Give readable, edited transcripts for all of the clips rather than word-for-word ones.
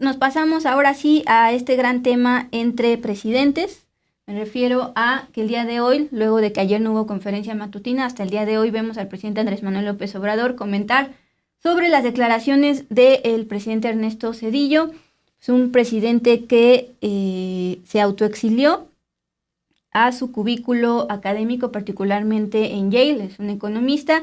nos pasamos ahora sí a este gran tema entre presidentes. Me refiero a que el día de hoy, luego de que ayer no hubo conferencia matutina, hasta el día de hoy vemos al presidente Andrés Manuel López Obrador comentar sobre las declaraciones del presidente Ernesto Zedillo. Es un presidente que se autoexilió a su cubículo académico, particularmente en Yale, es un economista.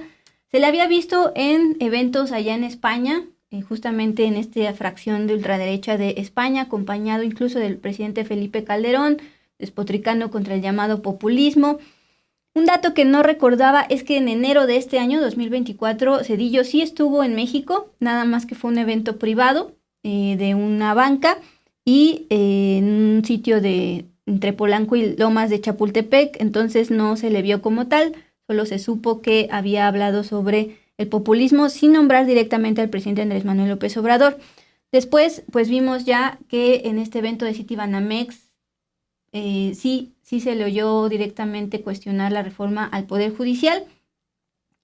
Se le había visto en eventos allá en España, justamente en esta fracción de ultraderecha de España, acompañado incluso del presidente Felipe Calderón, despotricando contra el llamado populismo. Un dato que no recordaba es que en enero de este año, 2024, Zedillo sí estuvo en México, nada más que fue un evento privado de una banca y en un sitio entre Polanco y Lomas de Chapultepec, entonces no se le vio como tal, solo se supo que había hablado sobre el populismo sin nombrar directamente al presidente Andrés Manuel López Obrador. Después, pues vimos ya que en este evento de Citibanamex sí se le oyó directamente cuestionar la reforma al Poder Judicial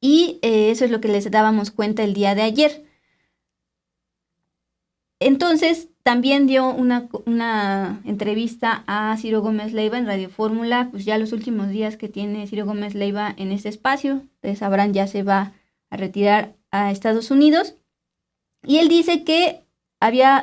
y eso es lo que les dábamos cuenta el día de ayer. Entonces, también dio una entrevista a Ciro Gómez Leiva en Radio Fórmula, pues ya los últimos días que tiene Ciro Gómez Leiva en este espacio, ustedes sabrán, ya se va a retirar a Estados Unidos, y él dice que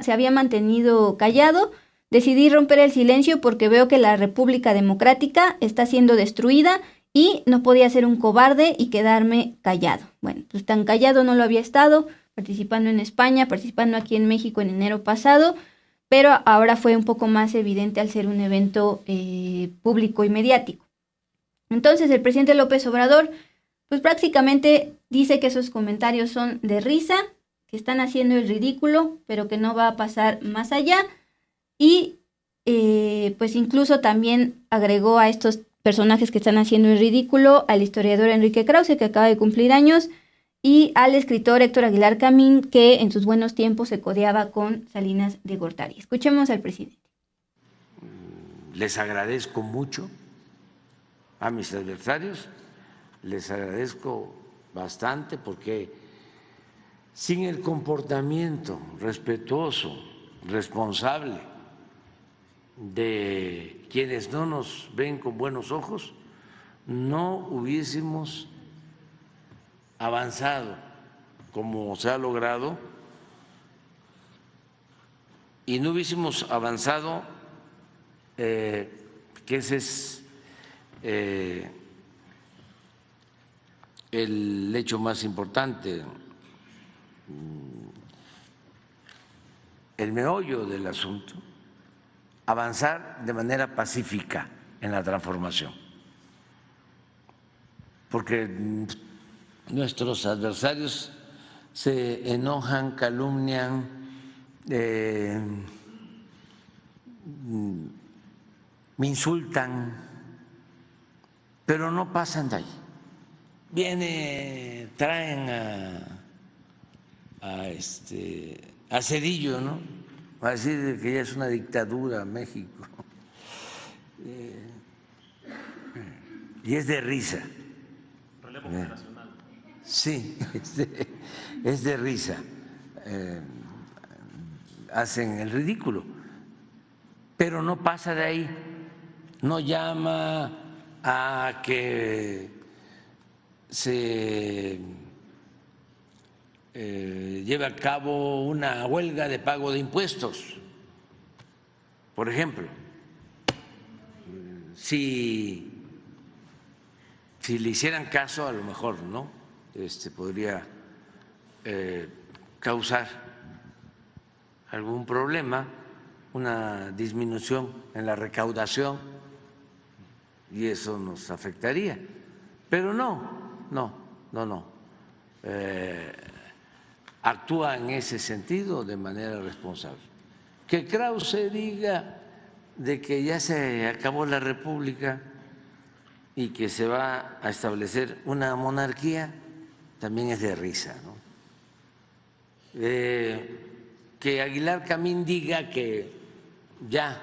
se había mantenido callado. Decidí romper el silencio porque veo que la República Democrática está siendo destruida y no podía ser un cobarde y quedarme callado. Bueno, pues tan callado no lo había estado, participando en España, participando aquí en México en enero pasado, pero ahora fue un poco más evidente al ser un evento público y mediático. Entonces el presidente López Obrador pues prácticamente dice que esos comentarios son de risa, que están haciendo el ridículo, pero que no va a pasar más allá. Y pues incluso también agregó a estos personajes que están haciendo el ridículo al historiador Enrique Krause, que acaba de cumplir años, y al escritor Héctor Aguilar Camín, que en sus buenos tiempos se codeaba con Salinas de Gortari. Escuchemos al presidente. Les agradezco mucho a mis adversarios, les agradezco bastante porque sin el comportamiento respetuoso, responsable de quienes no nos ven con buenos ojos, no hubiésemos avanzado como se ha logrado y no hubiésemos avanzado, que ese es el hecho más importante, el meollo del asunto, avanzar de manera pacífica en la transformación, porque nuestros adversarios se enojan, calumnian, me insultan, pero no pasan de ahí. Traen a Zedillo, ¿no? Va a decir que ya es una dictadura México. Y es de risa. Relevo generacional. Sí, es de risa. Hacen el ridículo, pero no pasa de ahí. No llama a que se lleve a cabo una huelga de pago de impuestos, por ejemplo. Si le hicieran caso, a lo mejor, ¿no? Podría causar algún problema, una disminución en la recaudación, y eso nos afectaría. Pero no. Actúa en ese sentido de manera responsable. Que Krause diga de que ya se acabó la República y que se va a establecer una monarquía, también es de risa, ¿no? Que Aguilar Camín diga que ya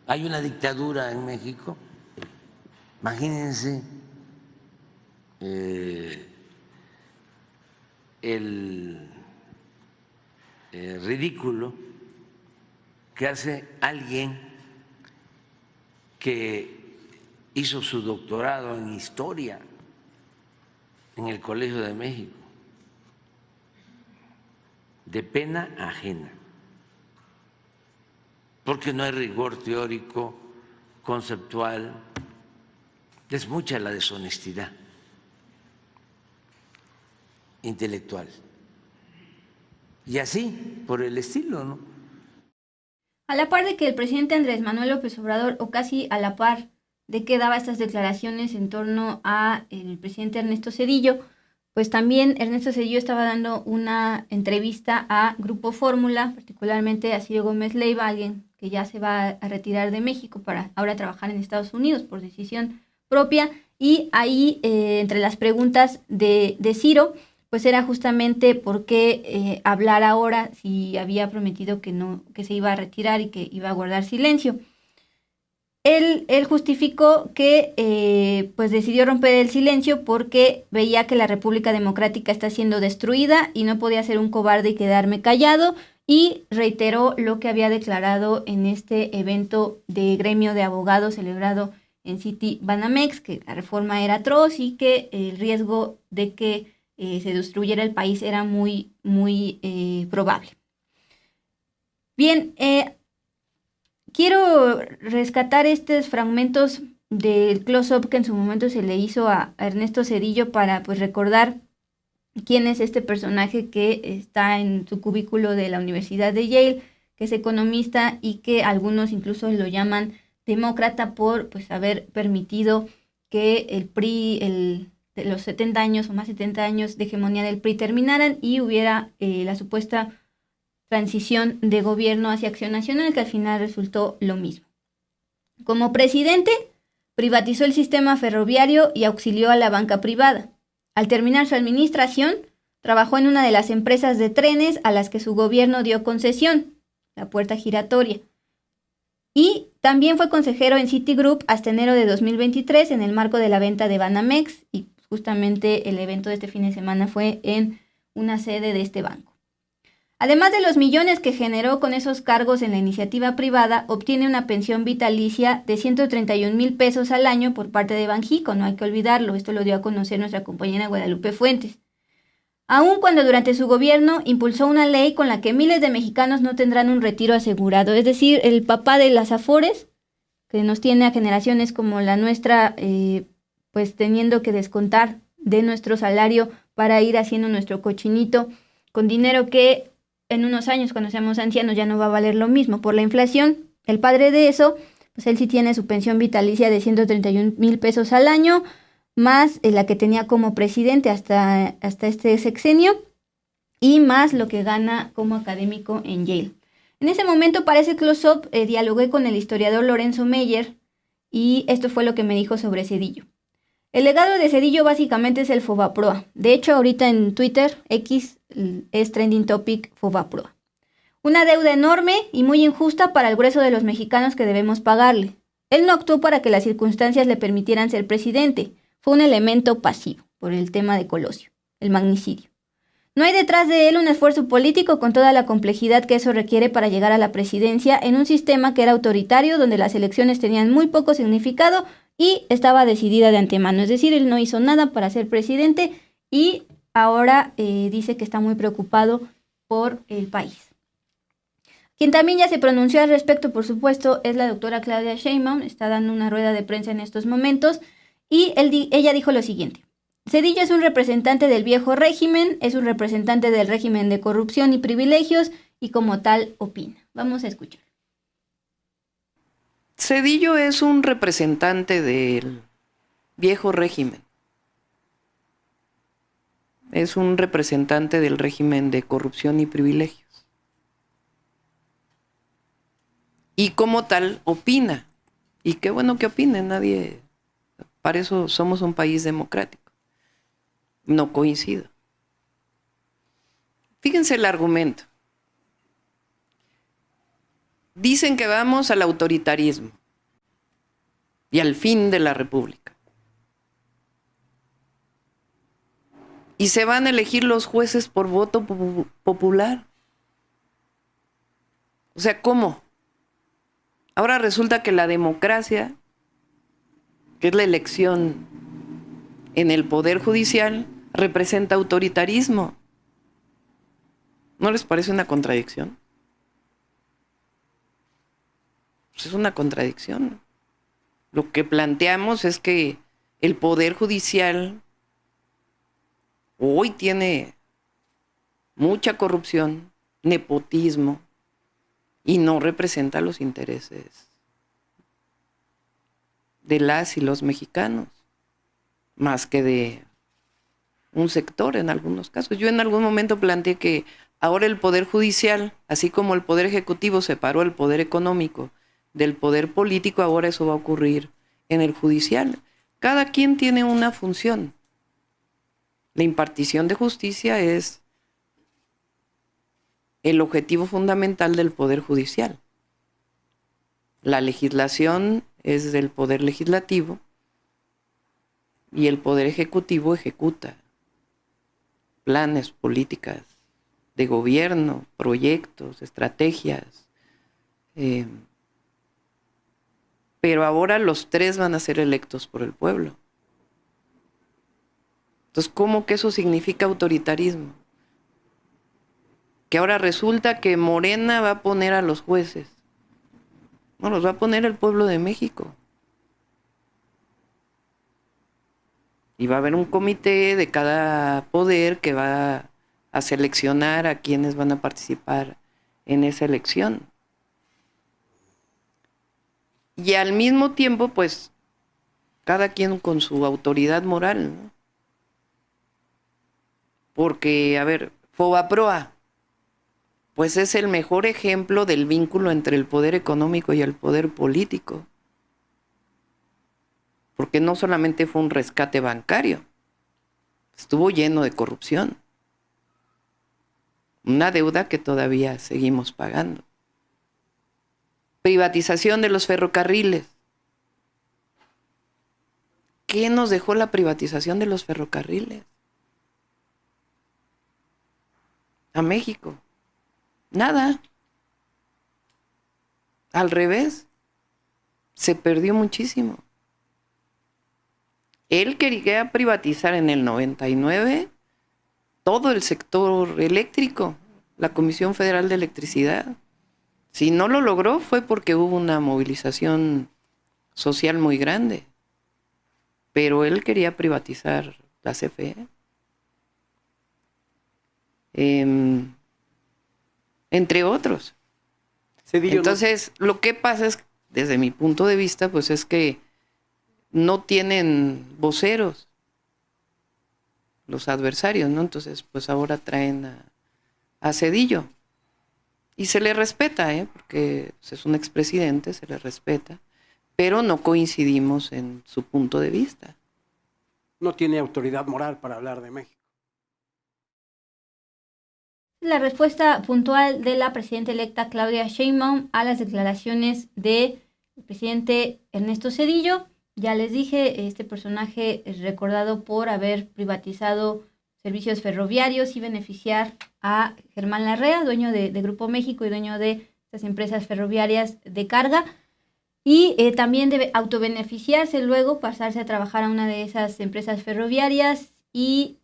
hay una dictadura en México, imagínense el ridículo que hace alguien que hizo su doctorado en historia en el Colegio de México, de pena ajena, porque no hay rigor teórico, conceptual, es mucha la deshonestidad intelectual. Y así, por el estilo, ¿no? A la par de que el presidente Andrés Manuel López Obrador, o casi a la par de que daba estas declaraciones en torno a el presidente Ernesto Zedillo, pues también Ernesto Zedillo estaba dando una entrevista a Grupo Fórmula, particularmente a Ciro Gómez Leiva, alguien que ya se va a retirar de México para ahora trabajar en Estados Unidos por decisión propia, y ahí entre las preguntas de Ciro, pues era justamente por qué hablar ahora si había prometido que no, que se iba a retirar y que iba a guardar silencio. Él justificó que pues decidió romper el silencio porque veía que la República Democrática está siendo destruida y no podía ser un cobarde y quedarme callado, y reiteró lo que había declarado en este evento de gremio de abogados celebrado en City Banamex, que la reforma era atroz y que el riesgo de que se destruyera el país era muy probable. Bien, quiero rescatar estos fragmentos del close-up que en su momento se le hizo a Ernesto Zedillo para pues recordar quién es este personaje que está en su cubículo de la Universidad de Yale, que es economista y que algunos incluso lo llaman demócrata por pues haber permitido que el PRI, de los 70 años o más 70 años de hegemonía del PRI terminaran y hubiera la supuesta transición de gobierno hacia Acción Nacional, que al final resultó lo mismo. Como presidente, privatizó el sistema ferroviario y auxilió a la banca privada. Al terminar su administración, trabajó en una de las empresas de trenes a las que su gobierno dio concesión, la Puerta Giratoria. Y también fue consejero en Citigroup hasta enero de 2023 en el marco de la venta de Banamex, y justamente el evento de este fin de semana fue en una sede de este banco. Además de los millones que generó con esos cargos en la iniciativa privada, obtiene una pensión vitalicia de 131,000 pesos al año por parte de Banjico, no hay que olvidarlo, esto lo dio a conocer nuestra compañera Guadalupe Fuentes. Aun cuando durante su gobierno impulsó una ley con la que miles de mexicanos no tendrán un retiro asegurado, es decir, el papá de las Afores, que nos tiene a generaciones como la nuestra, pues teniendo que descontar de nuestro salario para ir haciendo nuestro cochinito con dinero que en unos años, cuando seamos ancianos, ya no va a valer lo mismo por la inflación. El padre de eso, pues él sí tiene su pensión vitalicia de 131,000 pesos al año, más la que tenía como presidente hasta este sexenio, y más lo que gana como académico en Yale. En ese momento, para ese close-up, dialogué con el historiador Lorenzo Meyer, y esto fue lo que me dijo sobre Zedillo. El legado de Zedillo básicamente es el Fobaproa. De hecho, ahorita en Twitter, X es trending topic Fobaproa. Una deuda enorme y muy injusta para el grueso de los mexicanos que debemos pagarle. Él no actuó para que las circunstancias le permitieran ser presidente. Fue un elemento pasivo por el tema de Colosio, el magnicidio. No hay detrás de él un esfuerzo político con toda la complejidad que eso requiere para llegar a la presidencia en un sistema que era autoritario, donde las elecciones tenían muy poco significado y estaba decidida de antemano. Es decir, él no hizo nada para ser presidente y ahora dice que está muy preocupado por el país. Quien también ya se pronunció al respecto, por supuesto, es la doctora Claudia Sheinbaum. Está dando una rueda de prensa en estos momentos y ella dijo lo siguiente. Zedillo es un representante del viejo régimen, es un representante del régimen de corrupción y privilegios y como tal opina. Vamos a escuchar. Zedillo es un representante del viejo régimen. Es un representante del régimen de corrupción y privilegios. Y como tal opina. Y qué bueno que opine, nadie... Para eso somos un país democrático. No coincido. Fíjense el argumento. Dicen que vamos al autoritarismo y al fin de la República. Y se van a elegir los jueces por voto popular. O sea, ¿cómo? Ahora resulta que la democracia, que es la elección en el Poder Judicial, representa autoritarismo. ¿No les parece una contradicción? Pues es una contradicción. Lo que planteamos es que el Poder Judicial hoy tiene mucha corrupción, nepotismo, y no representa los intereses de las y los mexicanos, más que de un sector en algunos casos. Yo en algún momento planteé que ahora el Poder Judicial, así como el Poder Ejecutivo separó el Poder Económico del Poder Político, ahora eso va a ocurrir en el Judicial. Cada quien tiene una función. La impartición de justicia es el objetivo fundamental del Poder Judicial. La legislación es del Poder Legislativo y el Poder Ejecutivo ejecuta planes, políticas de gobierno, proyectos, estrategias. Pero ahora los tres van a ser electos por el pueblo. Entonces, ¿cómo que eso significa autoritarismo? Que ahora resulta que Morena va a poner a los jueces. No, los va a poner el pueblo de México. Y va a haber un comité de cada poder que va a seleccionar a quienes van a participar en esa elección. Y al mismo tiempo, pues, cada quien con su autoridad moral, ¿no? Porque, a ver, Fobaproa, pues es el mejor ejemplo del vínculo entre el poder económico y el poder político. Porque no solamente fue un rescate bancario, estuvo lleno de corrupción. Una deuda que todavía seguimos pagando. Privatización de los ferrocarriles. ¿Qué nos dejó la privatización de los ferrocarriles? A México. Nada. Al revés. Se perdió muchísimo. Él quería privatizar en el 99 todo el sector eléctrico, la Comisión Federal de Electricidad. Si no lo logró fue porque hubo una movilización social muy grande. Pero él quería privatizar la CFE. Entre otros. Cedillo, entonces, lo que pasa es, desde mi punto de vista, pues es que no tienen voceros los adversarios, ¿no? Entonces, pues ahora traen a Cedillo. Y se le respeta, porque es un expresidente, se le respeta, pero no coincidimos en su punto de vista. no tiene autoridad moral para hablar de México. La respuesta puntual de la presidenta electa Claudia Sheinbaum a las declaraciones del presidente Ernesto Zedillo. Ya les dije, este personaje es recordado por haber privatizado servicios ferroviarios y beneficiar a Germán Larrea, dueño de Grupo México y dueño de estas empresas ferroviarias de carga. Y también debe autobeneficiarse luego, pasarse a trabajar a una de esas empresas ferroviarias y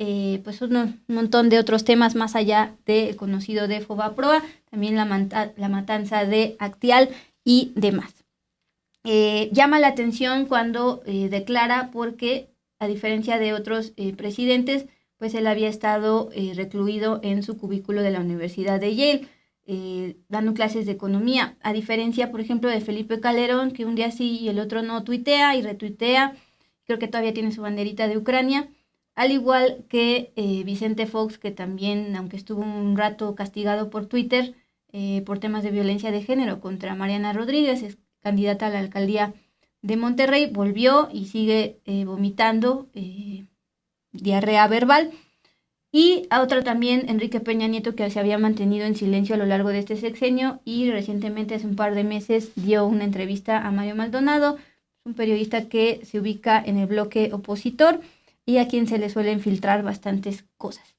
pues un montón de otros temas más allá del conocido de Fobaproa, también la matanza de Actial y demás. Llama la atención cuando declara porque, a diferencia de otros presidentes, pues él había estado recluido en su cubículo de la Universidad de Yale, dando clases de economía, a diferencia, por ejemplo, de Felipe Calderón, que un día sí y el otro no tuitea y retuitea, creo que todavía tiene su banderita de Ucrania, al igual que Vicente Fox, que también, aunque estuvo un rato castigado por Twitter, por temas de violencia de género contra Mariana Rodríguez, es candidata a la alcaldía de Monterrey, volvió y sigue vomitando diarrea verbal. Y a otro también, Enrique Peña Nieto, que se había mantenido en silencio a lo largo de este sexenio y recientemente, hace un par de meses, dio una entrevista a Mario Maldonado, un periodista que se ubica en el bloque opositor y a quien se le suelen filtrar bastantes cosas.